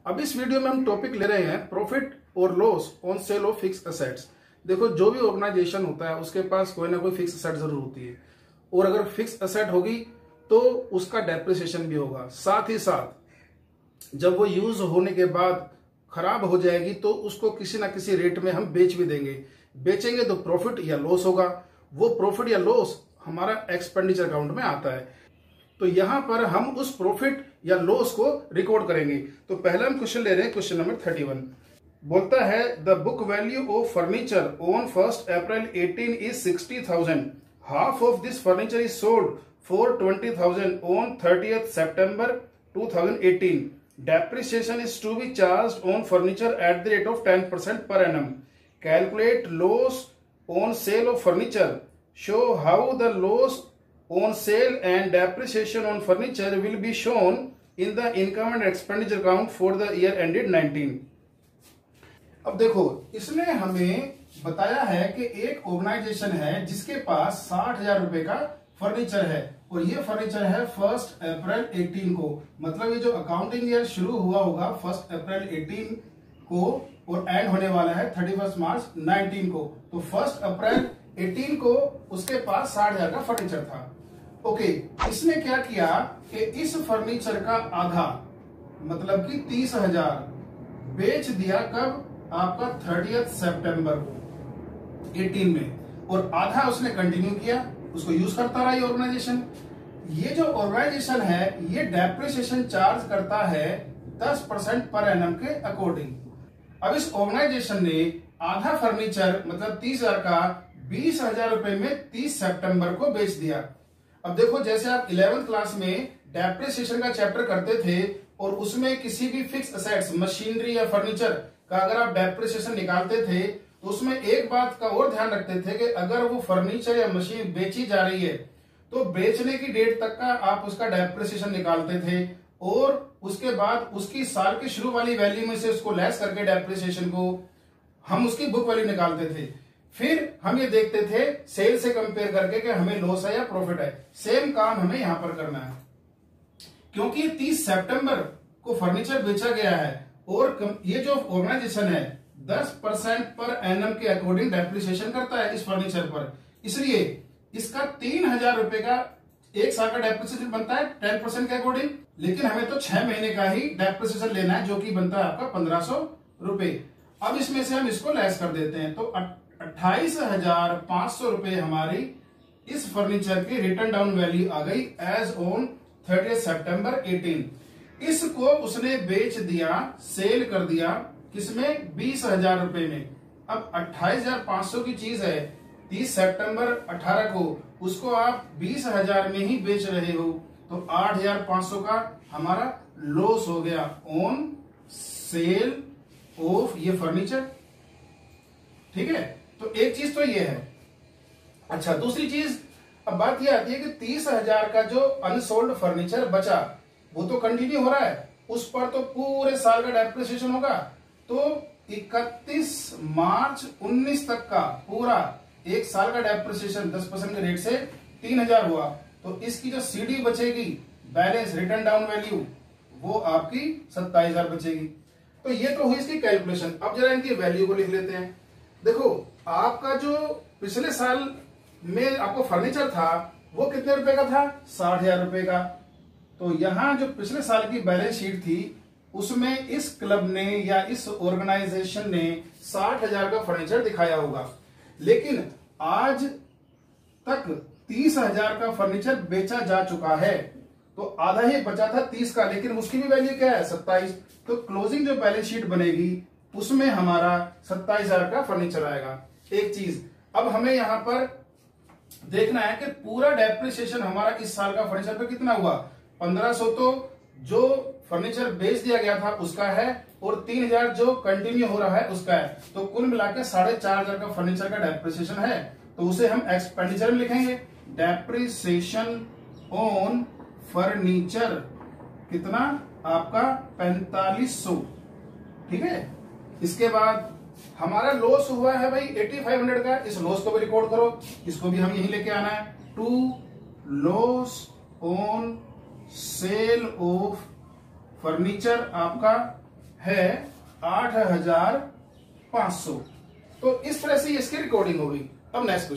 अब इस वीडियो में हम टॉपिक ले रहे हैं प्रॉफिट और loss on sale of fix assets. देखो, जो भी ऑर्गेनाइजेशन होता है उसके पास कोई ना कोई फिक्स एसेट जरूर होती है, और अगर फिक्स एसेट होगी तो उसका डेप्रिसिएशन भी होगा। साथ ही साथ जब वो यूज होने के बाद खराब हो जाएगी तो उसको किसी ना किसी रेट में हम बेच भी देंगे। बेचेंगे तो प्रॉफिट या लॉस होगा, वो प्रॉफिट या लॉस हमारा एक्सपेंडिचर अकाउंट में आता है। तो यहां पर हम उस प्रॉफिट या लॉस को रिकॉर्ड करेंगे। तो पहला हम क्वेश्चन ले रहे हैं, क्वेश्चन नंबर 31 बोलता है the book value of furniture on 1 April 18 is 60,000। Half of this furniture is sold for 20,000 on 30th September 2018. Depreciation is to be charged on furniture at the rate of 10% per annum. Calculate loss on sale of furniture. Show how the loss on sale and depreciation on furniture will be shown in the income and expenditure account for the year ended 19. अब देखो, इसने हमें बताया है कि एक organisation है जिसके पास 60,000 रुपए का फर्नीचर है, और ये फर्नीचर है 1 अप्रैल 18 को। मतलब ये जो अकाउंटिंग ईयर शुरू हुआ होगा 1 अप्रैल 18 को और एंड होने वाला है 31 मार्च 19 को। तो 1 अप्रैल 18 को उसके पास 60,000 का फर्नीचर था। ओके, इसने क्या किया कि इस फर्नीचर का आधा मतलब कि 30,000 बेच दिया। कब? आपका 30th September 18 में, और आधा उसने कंटिन्यू किया, उसको यूज करता रहा ये ऑर्गेनाइजेशन। ये जो ऑर्गेनाइजेशन है ये डेप्रिसिएशन चार्ज करता है 10% पर एनम के अकॉर्डिंग। अब इस ऑर्गेनाइजेशन ने आधा फर्नीचर मतलब 30,000 का 20,000 रुपए में 30 सितंबर को बेच दिया। अब देखो, जैसे आप 11th क्लास में डेप्रिसिएशन का चैप्टर करते थे और उसमें किसी भी फिक्स एसेट्स मशीनरी या फर्नीचर का अगर आप डेप्रिसिएशन निकालते थे तो उसमें एक बात का और ध्यान रखते थे कि अगर वो फर्नीचर या मशीन बेची जा रही है तो बेचने की डेट तक का आप उसका डेप्रिसिएशन निकालते थे, और उसके बाद उसकी साल की शुरू वाली वैल्यू में से उसको लेस करके डेप्रिसिएशन को हम उसकी बुक वैल्यू निकालते थे। फिर हम ये देखते थे सेल से कंपेयर करके कि हमें लॉस है या प्रॉफिट है। सेम काम हमें यहां पर करना है, क्योंकि 30 सितंबर को फर्नीचर बेचा गया है और ये जो ऑर्गेनाइजेशन है 10% पर एनम के अकॉर्डिंग डेप्रिसिएशन करता है इस फर्नीचर पर, इसलिए इसका 3,000 रुपए का एक साल का डेप्रिसिएशन बनता है 10% के अकॉर्डिंग। लेकिन हमें तो 6 महीने का ही डेप्रिसिएशन लेना है, जो कि बनता है आपका 1,500 रुपए। अब इसमें से हम इसको लेस कर देते हैं तो 28,500 रुपए हमारी इस फर्नीचर की रिटर्न डाउन वैल्यू आ गई एज ऑन 30th September 18। इसको उसने बेच दिया, सेल कर दिया, किसमें? 20,000 रुपए में। अब 28,500 की चीज है 30 सितंबर 18 को, उसको आप 20,000 में ही बेच रहे हो, तो 8,500 का हमारा लॉस हो गया ऑन सेल ऑफ ये फर्नीचर। ठीक है, तो एक चीज तो ये है। अच्छा, दूसरी चीज, अब बात ये आती है कि 30,000 का जो अनसोल्ड फर्नीचर बचा वो तो कंटिन्यू हो रहा है, उस पर तो पूरे साल का डेप्रिसिएशन होगा। तो 31 मार्च 19 तक का पूरा एक साल का डेप्रिसिएशन 10% के रेट से 3,000 हुआ। तो इसकी जो सीडी बचेगी, बैलेंस रिटर्न डाउन वैल्यू, वो आपकी 27,000 बचेगी। तो ये तो हुई इसकी कैलकुलेशन। अब जरा इनकी वैल्यू को लिख लेते हैं। देखो, आपका जो पिछले साल में आपको फर्नीचर था वो कितने रुपए का था? 60,000 रुपए का। तो यहां जो पिछले साल की बैलेंस शीट थी उसमें इस क्लब ने या इस ऑर्गेनाइजेशन ने 60,000 का फर्नीचर दिखाया होगा, लेकिन आज तक 30,000 का फर्नीचर बेचा जा चुका है, तो आधा ही बचा था 30 का, लेकिन उसकी भी वैल्यू क्या है? 27। तो क्लोजिंग जो बैलेंस शीट बनेगी उसमें हमारा 27,000 का फर्नीचर आएगा। एक चीज अब हमें यहां पर देखना है कि पूरा डेप्रिसिएशन हमारा इस साल का फर्नीचर पे कितना हुआ। 1,500 तो जो फर्नीचर बेच दिया गया था उसका है, और 3,000 जो कंटिन्यू हो रहा है उसका है। तो कुल मिलाकर 4,500 का फर्नीचर का डेप्रिसिएशन है, तो उसे हम एक्सपेंडिचर में लिखेंगे। डेप्रिसिएशन ऑन फर्नीचर कितना? आपका 4,500। ठीक है, इसके बाद हमारा लॉस हुआ है भाई 8,500 का, इस लॉस को भी रिकॉर्ड करो, इसको भी हम यही लेके आना है। To loss on sale of furniture आपका है 8,500। तो इस तरह से इसकी रिकॉर्डिंग हो गई। अब नेक्स्ट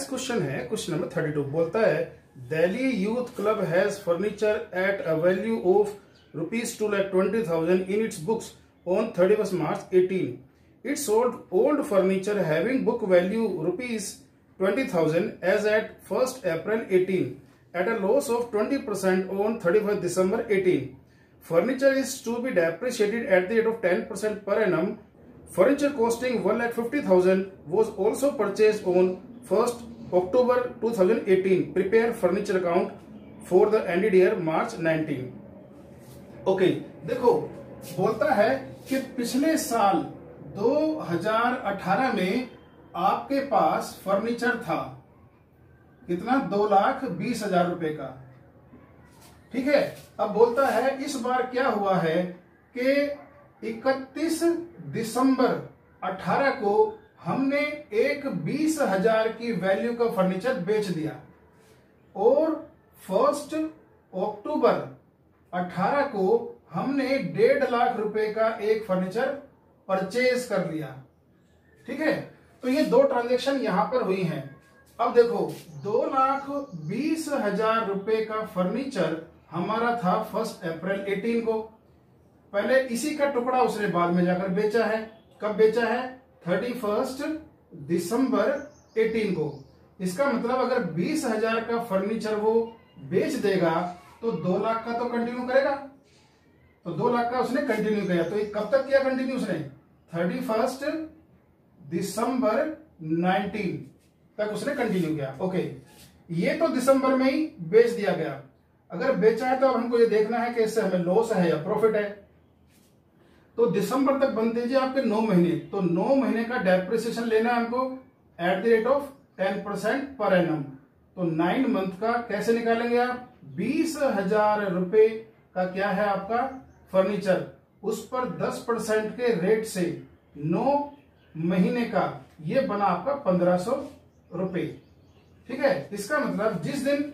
क्वेश्चन है क्वेश्चन नंबर 32। बोलता है Delhi youth club has furniture at a value of ₹2,20,000 in its books on 31st March 18. It sold old furniture having book value ₹20,000 as at 1st April 18 at a loss of 20% on 31st December 18. Furniture is to be depreciated at the rate of 10% per annum. Furniture costing ₹1,50,000 was also purchased on 1st October 2018. Prepare furniture account for the ended year March 19. Okay देखो बोलता है कि पिछले साल 2018 में आपके पास furniture था कितना, 2,20,000 रुपए का। ठीक है, अब बोलता है इस बार क्या हुआ है कि 31 दिसंबर 18 को हमने एक 20,000 की वैल्यू का फर्नीचर बेच दिया और 1 अक्टूबर 18 को हमने 1.5 लाख रुपए का एक फर्नीचर परचेज कर लिया। ठीक है, तो ये दो ट्रांजैक्शन यहां पर हुई हैं। अब देखो 2,20,000 रुपए का फर्नीचर हमारा था 1 अप्रैल 18 को। पहले इसी का टुकड़ा उसने बाद में जाकर बेचा है। कब बेचा है? 31 दिसंबर 18 को। इसका मतलब अगर 20,000 का फर्नीचर वो बेच देगा तो 2 लाख का तो कंटिन्यू करेगा। तो 2 लाख का उसने कंटिन्यू किया। तो कब तक किया कंटिन्यू उसने? 31 दिसंबर 19 तक उसने कंटिन्यू किया। ओके, ये तो दिसंबर में ही बेच दिया गया। अगर बेचा है तो अब हमको ये देखना है कि इससे हमें लॉस है या प्रॉफिट है। तो दिसंबर तक बनते दीजिए आपके 9 महीने। तो 9 महीने का डेप्रिसिएशन लेना है हमको at the rate of 10% per annum. तो 9 मंथ का कैसे निकालेंगे आप? 20,000 रुपए का क्या है आपका फर्नीचर, उस पर 10% के रेट से 9 महीने का ये बना आपका 1,500 रुपए। ठीक है, इसका मतलब जिस दिन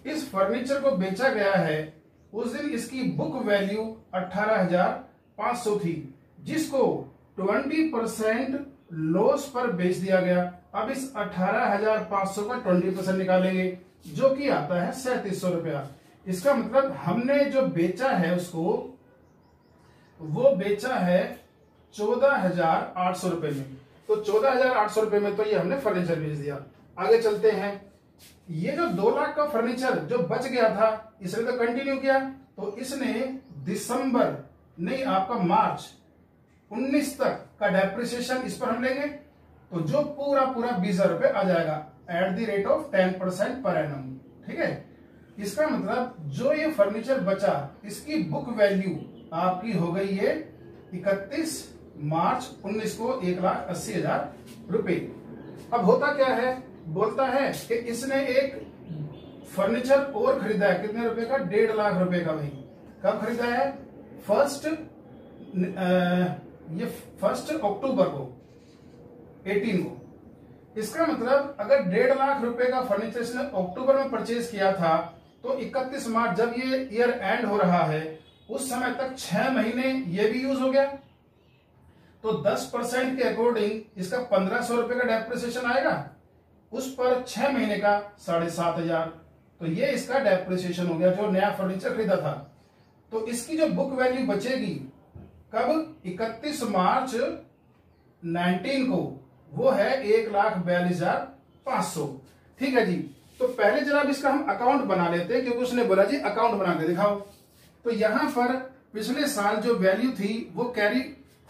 इस फर्नीचर को बेचा गया है उस दिन इसकी बुक वैल्यू 18,500 थी, जिसको 20% लॉस पर बेच दिया गया। अब इस 18,500 का 20% निकालेंगे जो कि आता है 3,700 रुपया। इसका मतलब हमने जो बेचा है उसको वो बेचा है 14,800 रुपए में। तो 14,800 रुपए में तो ये हमने फर्नीचर बेच दिया। आगे चलते हैं। ये जो 2 लाख का फर्नीचर जो बच गया था इसने तो कंटिन्यू किया। तो इसने दिसंबर नहीं आपका मार्च 19 तक का डेप्रिसिएशन इस पर हम लेंगे। तो जो पूरा 20,000 रुपए आ जाएगा at the rate of 10% per annum. ठीक है, इसका मतलब जो ये फर्नीचर बचा इसकी बुक वैल्यू आपकी हो गई ये 31 मार्च 19 को 1,80,000 रुपए। अब होता क्या है? बोलता है कि इसने एक फर्नीचर और खरीदा है। कितने रुपए का? 1.5 लाख रुपए का। भाई कब खरीदा है? 1 अक्टूबर को 18 को। इसका मतलब अगर 1.5 लाख रुपए का फर्नीचर इसने अक्टूबर में परचेज किया था तो 31 मार्च जब ये ईयर एंड हो रहा है उस समय तक 6 महीने ये भी यूज हो गया। तो 10% के अकॉर्डिंग इसका 1,500 रुपए का डेप्रिसिएशन आएगा, उस पर 6 महीने का 7,500। तो ये इसका डेप्रिसिएशन हो गया जो नया फर्नीचर खरीदा था। तो इसकी जो बुक वैल्यू बचेगी कब? 31 मार्च 19 को, वो है 1,42,500। ठीक है जी। तो पहले जनाब इसका हम अकाउंट बना लेते हैं क्योंकि उसने बोला जी अकाउंट बना के दिखाओ। तो यहां पर पिछले साल जो वैल्यू थी वो कैरी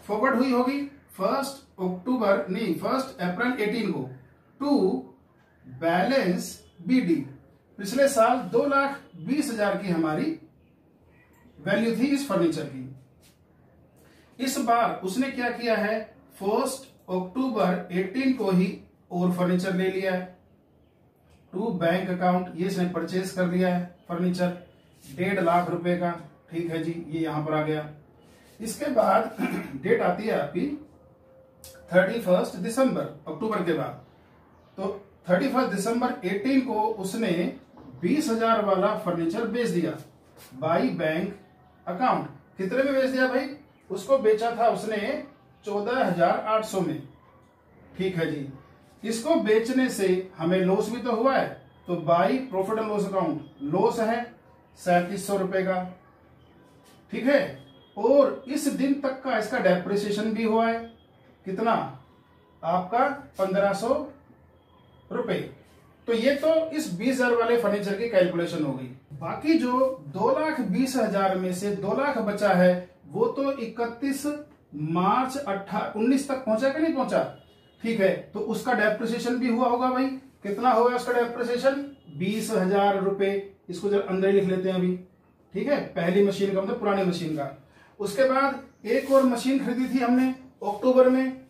फॉरवर्ड हुई होगी 1 अप्रैल 18 को टू बैलेंस बीडी। पिछले साल 2,20,000 की हमारी वैल्यू थी इस फर्नीचर की। इस बार उसने क्या किया है? 1 अक्टूबर 18 को ही और फर्नीचर ले लिया है टू बैंक अकाउंट। ये इसने परचेज कर लिया है फर्नीचर 1.5 लाख रुपए का। ठीक है जी, ये यहां पर आ गया। इसके बाद डेट आती है आपकी 31 दिसंबर, अक्टूबर के बाद। तो 31 दिसंबर 18 को उसने 20,000 वाला फर्नीचर बेच दिया बाई बैंक अकाउंट। कितने में बेच दिया भाई? उसको बेचा था उसने 14,800 में। ठीक है जी, इसको बेचने से हमें लॉस भी तो हुआ है, तो by profit and loss account loss है 3700 रुपए का। ठीक है, और इस दिन तक का इसका डेप्रिसिएशन भी हुआ है, कितना आपका 1500 रुपए। तो ये तो इस 20,000 वाले फर्नीचर की कैलकुलेशन हो गई। बाकी जो 2,20,000 में से 2 लाख बचा है वो तो 31 मार्च 19 तक पहुंचा कि नहीं पहुंचा? ठीक है, तो उसका डेप्रिसिएशन भी हुआ होगा भाई। कितना होगा उसका डेप्रिसिएशन? 20,000 रुपए। इसको जरा अंदर ही लिख लेते हैं अभी। ठीक है, पहली मशीन का मतलब पुरानी मशीन का। उसके बाद एक और मशीन खरीदी थी हमने अक्टूबर में,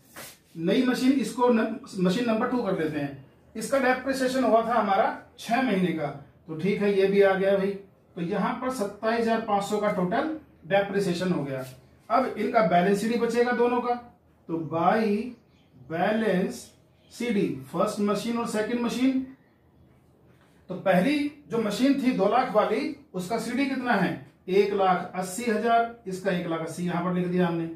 नई मशीन, इसको मशीन नंबर 2 कर लेते हैं। इसका डेप्रिसिएशन हुआ था हमारा 6 महीने का, तो ठीक है ये भी आ गया भाई। तो यहां पर 27,500 का टोटल डेप्रिसिएशन हो गया। अब इनका बैलेंस सीडी बचेगा दोनों का, तो by balance CD first machine और सेकंड मशीन। तो पहली जो मशीन थी 2 लाख वाली, उसका सीडी कितना है? 1,80,000। इसका 1,80,000 यहां पर लिख दिया हमने।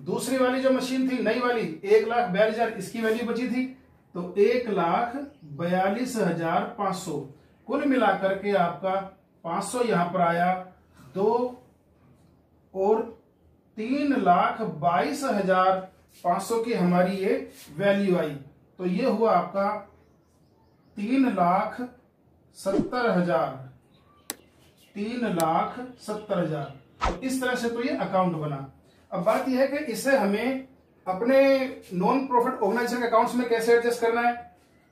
दूसरी वाली जो मशीन थी नई वाली 1,42,000, इसकी वैल्यू बची थी, तो 1,42,500। कुल मिलाकर के आपका 500 यहां पर आया, 2 और 3,22,500 की हमारी ये वैल्यू आई। तो ये हुआ आपका 3,70,000। 3,70,000। तो इस तरह से तो ये अकाउंट बना। अब बात यह है कि इसे हमें अपने नॉन प्रॉफिट ऑर्गेनाइजेशन के अकाउंट्स में कैसे एडजस्ट करना है।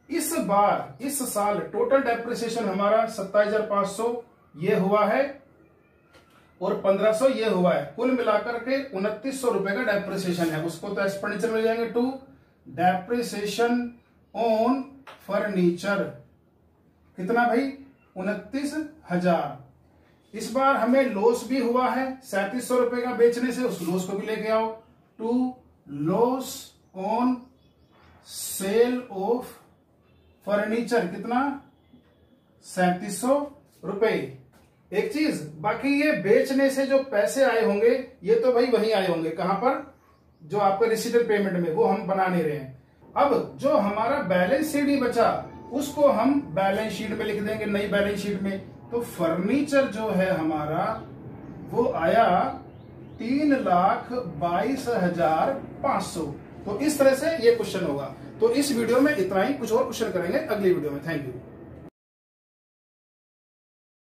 इस बार इस साल टोटल डेप्रिसिएशन हमारा 27,500 ये हुआ है और 1,500 ये हुआ है। कुल मिलाकर के 2,900 रुपए का डेप्रिसिएशन है। उसको तो एक्सपेंडिचर मिल जाएंगे टू डेप्रिसिएशन ऑन फर्नीचर। कितना भाई? 29,000। इस बार हमें लॉस भी हुआ है 3700 रुपए का बेचने से, उस लॉस को भी लेके आओ। To loss on sale of furniture, कितना? 3700 रुपए। एक चीज बाकी, ये बेचने से जो पैसे आए होंगे ये तो भाई वहीं आए होंगे, कहां पर? जो आपका रिसीटेड पेमेंट में, वो हम बना नहीं रहे हैं। अब जो हमारा बैलेंस सीडी बचा उसको हम बैलेंस शीट में लिख देंगे, नई बैलेंस शीट में। तो फर्नीचर जो है हमारा वो आया 3,22,500। तो इस तरह से ये क्वेश्चन होगा। तो इस वीडियो में इतना ही, कुछ और क्वेश्चन करेंगे अगली वीडियो में। Thank you.